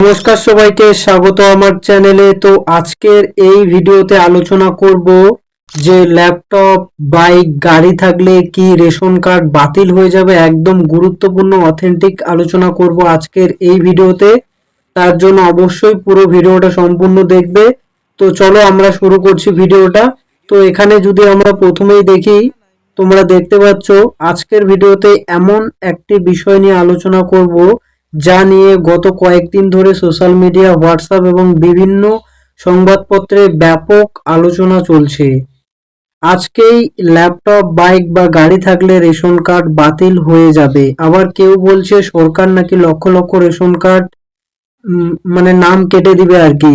নমস্কার সবাইকে স্বাগত আমার চ্যানেলে। তো আজকের এই ভিডিওতে আলোচনা করব যে ল্যাপটপ, বাইক, গাড়ি থাকলে কি রেশন কার্ড বাতিল হয়ে যাবে। একদম গুরুত্বপূর্ণ অথেন্টিক আলোচনা করব আজকের এই ভিডিওতে। তার জন্য অবশ্যই পুরো ভিডিওটা সম্পূর্ণ দেখবে। তো চলো আমরা শুরু করছি ভিডিওটা। তো এখানে যদি আমরা প্রথমেই দেখি, তোমরা দেখতে পাচ্ছ আজকের ভিডিওতে এমন একটি বিষয় নিয়ে আলোচনা করব যা নিয়ে গত কয়েকদিন ধরে সোশ্যাল মিডিয়া, হোয়াটসঅ্যাপ এবং বিভিন্ন সংবাদপত্রে ব্যাপক আলোচনা চলছে। আজকেই ল্যাপটপ, বাইক বা গাড়ি থাকলে রেশন কার্ড বাতিল হয়ে যাবে। আবার কেউ বলছে সরকার নাকি লক্ষ লক্ষ রেশন কার্ড মানে নাম কেটে দিবে আর কি।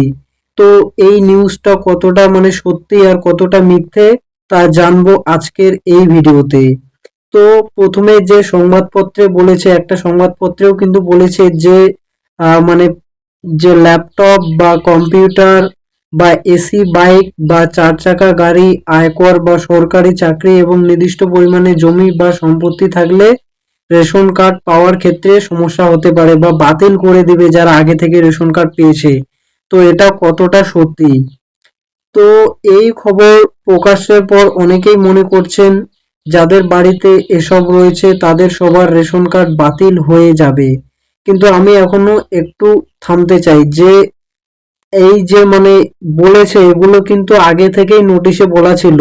তো এই নিউজটা কতটা মানে সত্যি আর কতটা মিথ্যে তা জানবো আজকের এই ভিডিওতে। তো প্রথমে যে সংবাদপত্রে বলেছে, একটা সংবাদপত্রেও কিন্তু বলেছে যে মানে যে ল্যাপটপ বা কম্পিউটার বা এসি, বাইক বা চার চাকা গাড়ি, আয়কর বা সরকারি চাকরি এবং নির্দিষ্ট পরিমাণে জমি বা সম্পত্তি থাকলে রেশন কার্ড পাওয়ার ক্ষেত্রে সমস্যা হতে পারে বা বাতিল করে দিবে যারা আগে থেকে রেশন কার্ড পেয়েছে। তো এটা কতটা সত্যি? তো এই খবর প্রকাশের পর অনেকেই মনে করছেন যাদের বাড়িতে এসব রয়েছে তাদের সবার রেশন কার্ড বাতিল হয়ে যাবে। কিন্তু আমি এখনো একটু থামতে চাই যে এই যে মানে বলেছে এগুলো কিন্তু আগে থেকেই নোটিশে বলা ছিল।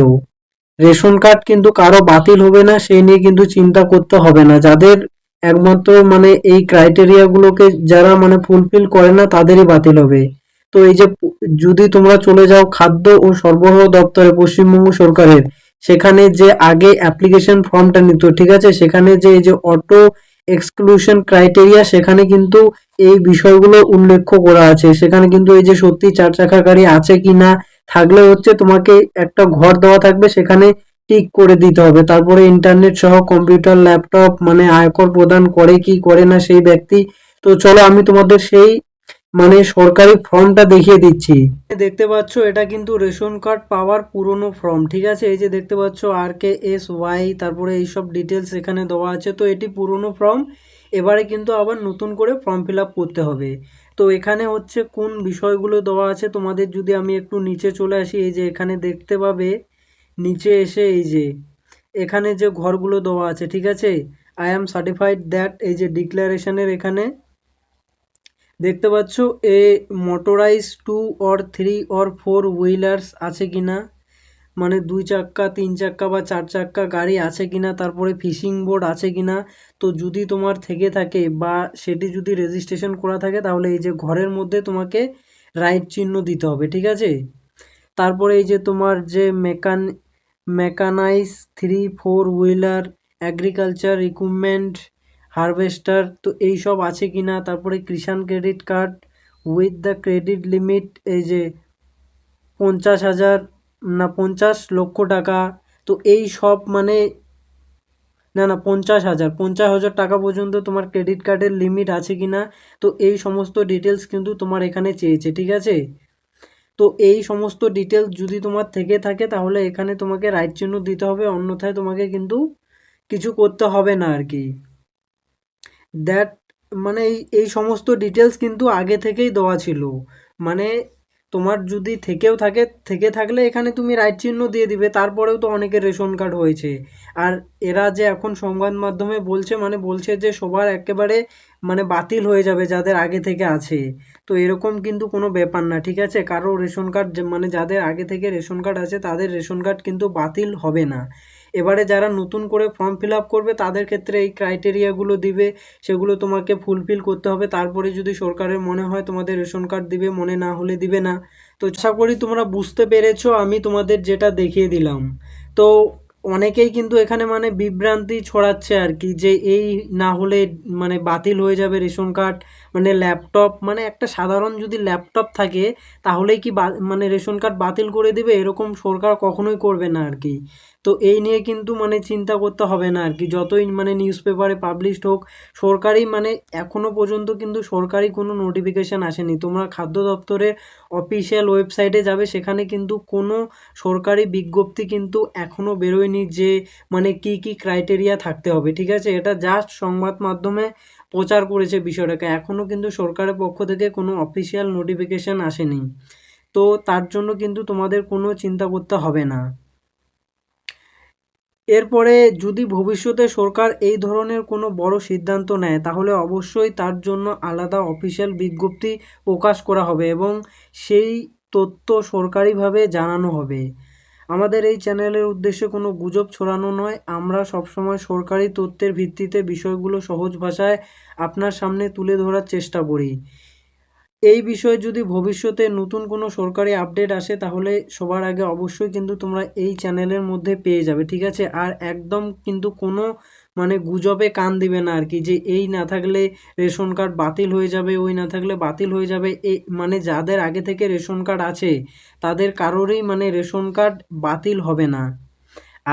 রেশন কার্ড কিন্তু কারো বাতিল হবে না, সেই নিয়ে কিন্তু চিন্তা করতে হবে না। যাদের একমাত্র মানে এই ক্রাইটেরিয়া গুলোকে যারা মানে ফুলফিল করে না তাদেরই বাতিল হবে। তো এই যে যদি তোমরা চলে যাও খাদ্য ও সরবরাহ দপ্তরে পশ্চিমবঙ্গ সরকারের, সেখানে যে আগে অ্যাপ্লিকেশন ফর্মটা নিত, ঠিক আছে, সেখানে যে এই যে অটো এক্সক্লুশন ক্রাইটেরিয়া, সেখানে কিন্তু এই বিষয়গুলো উল্লেখ করা আছে। সেখানে কিন্তু এই যে সত্যি চার চাকা গাড়ি আছে কিনা, থাকলে হচ্ছে তোমাকে একটা ঘর দেওয়া থাকবে, সেখানে টিক করে দিতে হবে। তারপরে ইন্টারনেট সহ কম্পিউটার, ল্যাপটপ মানে আয়কর প্রদান করে কি করে না সেই ব্যক্তি। তো চলো আমি তোমাদের সেই মানে সরকারি ফর্মটা দেখিয়ে দিচ্ছি। দেখতে পাচ্ছ এটা কিন্তু রেশন কার্ড পাওয়ার পুরনো ফর্ম, ঠিক আছে। এই যে দেখতে পাচ্ছ RKSY, তারপরে এইসব ডিটেলস এখানে দেওয়া আছে। তো এটি পুরনো ফর্ম, এবারে কিন্তু আবার নতুন করে ফর্ম ফিল আপ করতে হবে। তো এখানে হচ্ছে কোন বিষয়গুলো দেওয়া আছে তোমাদের, যদি আমি একটু নিচে চলে আসি, এই যে এখানে দেখতে পাবে নিচে এসে এই যে এখানে যে ঘরগুলো দেওয়া আছে, ঠিক আছে, আই অ্যাম সার্টিফাইড দ্যাট, এই যে ডিক্লারেশনের এখানে দেখতে পাচ্ছ এ মোটরাইজ 2 or 3 or 4 হুইলার্স আছে কিনা, মানে 2 চাক্কা, 3 চাক্কা বা 4 চাক্কা গাড়ি আছে কিনা, তারপরে ফিশিং বোর্ড আছে কিনা। তো যদি তোমার থেকে থাকে বা সেটি যদি রেজিস্ট্রেশন করা থাকে তাহলে এই যে ঘরের মধ্যে তোমাকে রাইট চিহ্ন দিতে হবে, ঠিক আছে। তারপরে এই যে তোমার যে mechanise 3-4 wheeler, agriculture equipment, harvester, তো এই সব আছে কিনা। তারপরে Kisan credit card with the credit limit, এই যে 50,000 না 50 লক্ষ টাকা। তো এই সব মানে না না 50,000 টাকা পর্যন্ত তোমার ক্রেডিট কার্ডের লিমিট আছে কিনা। তো এই সমস্ত ডিটেলস কিন্তু তোমার এখানে চেয়েছে, ঠিক আছে। তো এই সমস্ত ডিটেলস যদি তোমার থেকে থাকে তাহলে এখানে তোমাকে রাইট চিহ্ন দিতে হবে, অন্যথায় তোমাকে কিন্তু কিছু করতে হবে না আর কি। দ্যাট মানে এই সমস্ত ডিটেলস কিন্তু আগে থেকেই দেওয়া ছিল। মানে তোমার যদি থেকে থাকলে এখানে তুমি রাইট চিহ্ন দিয়ে দিবে, তারপরেও তো অনেকের রেশন কার্ড হয়েছে। আর এরা যে এখন সংবাদ মাধ্যমে বলছে, মানে বলছে যে সবার একেবারে মানে বাতিল হয়ে যাবে যাদের আগে থেকে আছে। তো এরকম কিন্তু কোনো ব্যাপার না, ঠিক আছে। কারো রেশন কার্ড মানে যাদের আগে থেকে রেশন কার্ড আছে তাদের রেশন কার্ড কিন্তু বাতিল হবে না। এবারে যারা নতুন করে ফর্ম ফিল আপ করবে তাদের ক্ষেত্রে এই ক্রাইটেরিয়াগুলো দিবে, সেগুলো তোমাকে ফুলফিল করতে হবে। তারপরে যদি সরকারের মনে হয় তোমাদের রেশন কার্ড দিবে, মনে না হলে দিবে না। তো আশা করি তোমরা বুঝতে পেরেছো আমি তোমাদের যেটা দেখিয়ে দিলাম। তো অনেকেই কিন্তু এখানে মানে বিভ্রান্তি ছড়াচ্ছে আর কি, যে এই না হলে মানে বাতিল হয়ে যাবে রেশন কার্ড। মানে ল্যাপটপ, মানে একটা সাধারণ যদি ল্যাপটপ থাকে তাহলেই কি মানে রেশন কার্ড বাতিল করে দিবে, এরকম সরকার কখনোই করবে না আর কি। তো এই নিয়ে কিন্তু মানে চিন্তা করতে হবে না আর কি। যতই মানে নিউজ পেপারে পাবলিশড হোক, সরকারি মানে এখনো পর্যন্ত কিন্তু সরকারি কোনো নোটিফিকেশান আসেনি। তোমরা খাদ্য দপ্তরের অফিসিয়াল ওয়েবসাইটে যাবে, সেখানে কিন্তু কোনো সরকারি বিজ্ঞপ্তি কিন্তু এখনো বেরোয়নি যে মানে কি কি ক্রাইটেরিয়া থাকতে হবে, ঠিক আছে। এটা জাস্ট সংবাদ মাধ্যমে প্রচার করেছে বিষয়টাকে। এখনও কিন্তু সরকারের পক্ষ থেকে কোনো অফিসিয়াল নোটিফিকেশান আসেনি, তো তার জন্য কিন্তু তোমাদের কোনো চিন্তা করতে হবে না। এরপরে যদি ভবিষ্যতে সরকার এই ধরনের কোনো বড় সিদ্ধান্ত নেয়, তাহলে অবশ্যই তার জন্য আলাদা অফিসিয়াল বিজ্ঞপ্তি প্রকাশ করা হবে এবং সেই তথ্য সরকারিভাবে জানানো হবে। আমাদের এই চ্যানেলের উদ্দেশ্যে কোনো গুজব ছড়ানো নয়, আমরা সবসময় সরকারি তথ্যের ভিত্তিতে বিষয়গুলো সহজ ভাষায় আপনার সামনে তুলে ধরার চেষ্টা করি। এই বিষয়ে যদি ভবিষ্যতে নতুন কোনো সরকারি আপডেট আসে, তাহলে সবার আগে অবশ্যই কিন্তু তোমরা এই চ্যানেলের মধ্যে পেয়ে যাবে, ঠিক আছে? আর একদম কিন্তু কোনো মানে গুজবে কান দিবে না আর কি, যে এই না থাকলে রেশন কার্ড বাতিল হয়ে যাবে, ওই না থাকলে বাতিল হয়ে যাবে। এই মানে যাদের আগে থেকে রেশন কার্ড আছে তাদের কারোরই মানে রেশন কার্ড বাতিল হবে না।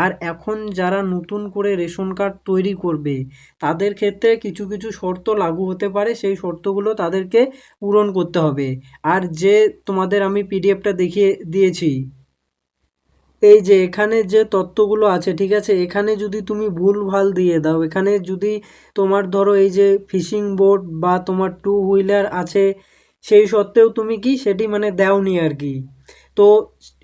আর এখন যারা নতুন করে রেশন কার্ড তৈরি করবে তাদের ক্ষেত্রে কিছু কিছু শর্ত লাগু হতে পারে, সেই শর্তগুলো তাদেরকে পূরণ করতে হবে। আর যে তোমাদের আমি পিডিএফটা দেখিয়ে দিয়েছি, এই যে এখানে যে তথ্যগুলো আছে, ঠিক আছে, এখানে যদি তুমি ভুলভাল দিয়ে দাও, এখানে যদি তোমার ধরো এই যে ফিশিং বোট বা তোমার টু হুইলার আছে, সেই সত্ত্বেও তুমি কি সেটি মানে দাওনি আর কি, তো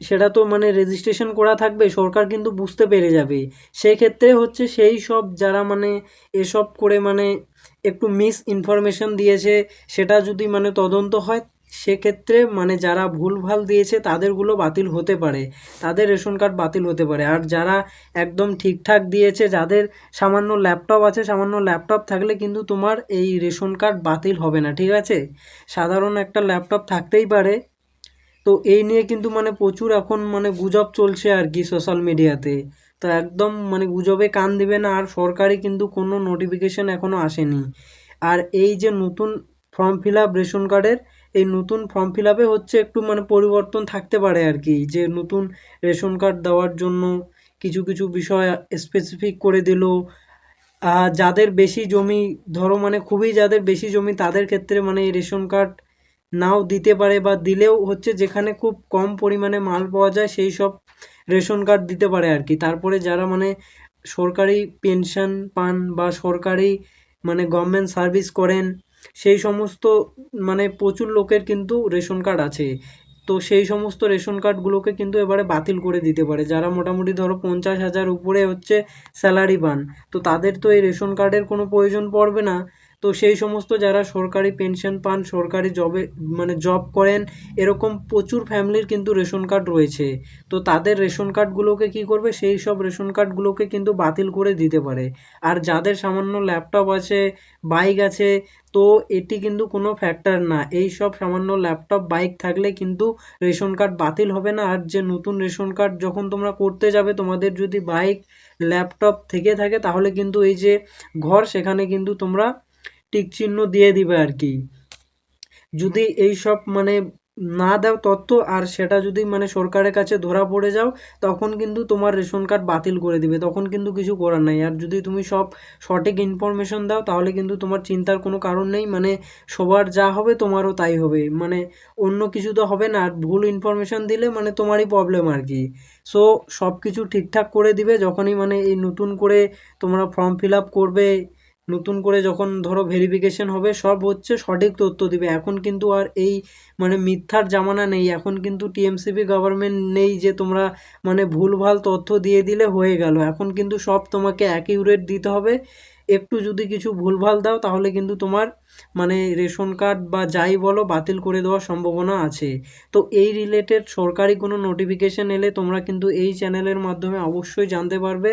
সেটা তো মানে রেজিস্ট্রেশন করা থাকবে, সরকার কিন্তু বুঝতে পেরে যাবে। সেক্ষেত্রে হচ্ছে সেই সব যারা মানে এসব করে মানে একটু মিস ইনফরমেশন দিয়েছে, সেটা যদি মানে তদন্ত হয়, সেক্ষেত্রে মানে যারা ভুলভাল দিয়েছে তাদেরগুলো বাতিল হতে পারে, তাদের রেশন কার্ড বাতিল হতে পারে। আর যারা একদম ঠিকঠাক দিয়েছে, যাদের সামান্য ল্যাপটপ আছে, সামান্য ল্যাপটপ থাকলে কিন্তু তোমার এই রেশন কার্ড বাতিল হবে না, ঠিক আছে? সাধারণ একটা ল্যাপটপ থাকতেই পারে। তো এই নিয়ে কিন্তু মানে প্রচুর এখন মানে গুজব চলছে আর কি সোশ্যাল মিডিয়াতে, তো একদম মানে গুজবে কান দিবে না। আর সরকারি কিন্তু কোনো নোটিফিকেশন এখনও আসেনি। আর এই যে নতুন ফর্ম ফিল আপ রেশন কার্ডের, এই নতুন ফর্ম ফিল আপে হচ্ছে একটু মানে পরিবর্তন থাকতে পারে আর কি, যে নতুন রেশন কার্ড দেওয়ার জন্য কিছু কিছু বিষয় স্পেসিফিক করে দিল। যাদের বেশি জমি, ধরো মানে খুবই যাদের বেশি জমি, তাদের ক্ষেত্রে মানে এই রেশন কার্ড নাও দিতে পারে, বা দিলেও হচ্ছে যেখানে খুব কম পরিমাণে মাল পাওয়া যায় সেই সব রেশন কার্ড দিতে পারে আর কি। তারপরে যারা মানে সরকারি পেনশন পান বা সরকারি মানে গভর্নমেন্ট সার্ভিস করেন, সেই সমস্ত মানে প্রচুর লোকের কিন্তু রেশন কার্ড আছে, তো সেই সমস্ত রেশন কার্ডগুলোকে কিন্তু এবারে বাতিল করে দিতে পারে। যারা মোটামুটি ধরো 50,000 উপরে হচ্ছে স্যালারি পান, তো তাদের তো এই রেশন কার্ডের কোনো প্রয়োজন পড়বে না। তো সেই সমস্ত যারা সরকারি পেনশন পান, সরকারি জবে মানে জব করেন, এরকম প্রচুর ফ্যামিলির কিন্তু রেশন কার্ড রয়েছে, তো তাদের রেশন কার্ডগুলোকে কি করবে, সেই সব রেশন কার্ডগুলোকে কিন্তু বাতিল করে দিতে পারে। আর যাদের সামান্য ল্যাপটপ আছে, বাইক আছে, তো এটি কিন্তু কোনো ফ্যাক্টর না, এই সব সামান্য ল্যাপটপ বাইক থাকলে কিন্তু রেশন কার্ড বাতিল হবে না। আর যে নতুন রেশন কার্ড যখন তোমরা করতে যাবে, তোমাদের যদি বাইক ল্যাপটপ থেকে থাকে, তাহলে কিন্তু এই যে ঘর, সেখানে কিন্তু তোমরা টিক চিহ্ন দিয়ে দিবে আর কি। যদি এই সব মানে না দাও তথ্য, আর সেটা যদি মানে সরকারের কাছে ধরা পড়ে যাও, তখন কিন্তু তোমার রেশন কার্ড বাতিল করে দিবে, তখন কিন্তু কিছু করার নাই। আর যদি তুমি সব সঠিক ইনফরমেশন দাও, তাহলে কিন্তু তোমার চিন্তার কোনো কারণ নেই, মানে সবার যা হবে তোমারও তাই হবে, মানে অন্য কিছু তো হবে না। আর ভুল ইনফরমেশন দিলে মানে তোমারই প্রবলেম আর কি। সো সব কিছু ঠিকঠাক করে দিবে যখনই মানে এই নতুন করে তোমরা ফর্ম ফিল আপ করবে, নতুন করে যখন ধরো ভেরিফিকেশন হবে, সব হচ্ছে সঠিক তথ্য দিবে। এখন কিন্তু আর এই মানে মিথ্যার জামানা নেই, এখন কিন্তু টিএমসিপি গভর্নমেন্ট নেই যে তোমরা মানে ভুলভাল তথ্য দিয়ে দিলে হয়ে গেল। এখন কিন্তু সব তোমাকে অ্যাকিউরেট দিতে হবে, একটু যদি কিছু ভুলভাল দাও তাহলে কিন্তু তোমার মানে রেশন কার্ড বা যাই বলো বাতিল করে দেওয়ার সম্ভাবনা আছে। তো এই রিলেটেড সরকারি কোনো নোটিফিকেশন এলে তোমরা কিন্তু এই চ্যানেলের মাধ্যমে অবশ্যই জানতে পারবে।